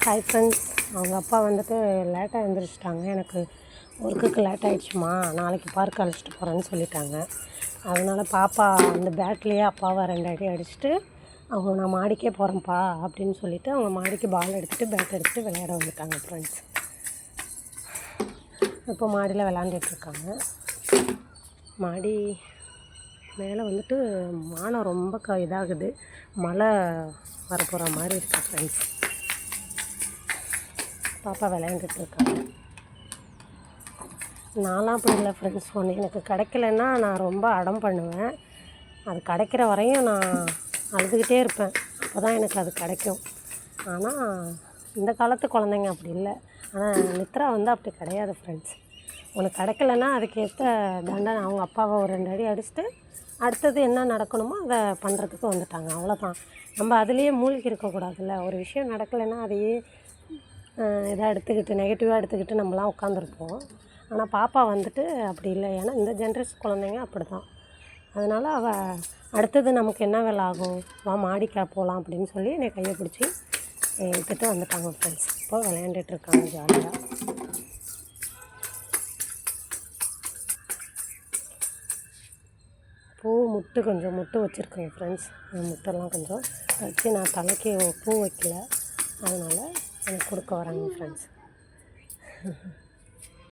Hi friends, அவங்க அப்பா வந்துட்டு லேட்டாக எழுந்திரிச்சிட்டாங்க. எனக்கு ஒர்க்குக்கு லேட் ஆகிடுச்சுமா, நாளைக்கு பார்க் அழைச்சிட்டு போகிறேன்னு சொல்லிட்டாங்க. அதனால் பாப்பா அந்த பேட்லேயே அப்பாவை 2 அடி அடிச்சுட்டு அவங்க நான் மாடிக்கே போகிறேன்ப்பா அப்படின்னு சொல்லிவிட்டு அவங்க மாடிக்கு பால் எடுத்துகிட்டு பேட் எடுத்துகிட்டு விளையாட வந்துட்டாங்க ஃப்ரெண்ட்ஸ். இப்போ மாடியில் விளாண்டுட்ருக்காங்க. மாடி மேலே வந்துட்டு வானம் ரொம்ப இதாகுது, மழை வரப்போகிற மாதிரி இருக்குது ஃப்ரெண்ட்ஸ். பாப்பா விளையாண்டுட்ருக்காங்க. நான்லாம் அப்படி இல்லை ஃப்ரெண்ட்ஸ். ஒன்று எனக்கு கிடைக்கலன்னா நான் ரொம்ப அடம் பண்ணுவேன். அது கிடைக்கிற வரையும் நான் அழுதுகிட்டே இருப்பேன். அப்போ தான் எனக்கு அது கிடைக்கும். ஆனால் இந்த காலத்து குழந்தைங்க அப்படி இல்லை. ஆனால் மித்ரா வந்து அப்படி கிடையாது ஃப்ரெண்ட்ஸ். உனக்கு கிடைக்கலன்னா அதுக்கேற்ற தண்டனை அவங்க அப்பாவை ஒரு 2 அடி அடிச்சுட்டு அடுத்தது என்ன நடக்கணுமோ அதை பண்ணுறதுக்கு வந்துட்டாங்க. அவ்வளோதான். நம்ம அதுலேயே மூழ்கி இருக்கக்கூடாதுல்ல. ஒரு விஷயம் நடக்கலைன்னா அதையே இதாக எடுத்துக்கிட்டு நெகட்டிவாக எடுத்துக்கிட்டு நம்மளாம் உட்காந்துருப்போம். ஆனால் பாப்பா வந்துட்டு அப்படி இல்லை. ஏன்னா இந்த ஜென்ரேஷன் குழந்தைங்க அப்படி தான். அதனால் அவள் அடுத்தது நமக்கு என்ன வேலை ஆகும், வா மாடிக்கா போகலாம் அப்படின்னு சொல்லி என்னை கையை பிடிச்சி எடுத்துகிட்டு வந்துட்டாங்க ஃப்ரெண்ட்ஸ். இப்போ விளையாண்டுட்ருக்காங்க ஜாலியாக. முட்டு கொஞ்சம் முட்டு வச்சுருக்கேங்க ஃப்ரெண்ட்ஸ். முட்டெல்லாம் கொஞ்சம் வச்சு நான் தலைக்கு பூ வைக்கல, அதனால் எனக்கு கொடுக்க வராங்க ஃப்ரெண்ட்ஸ்.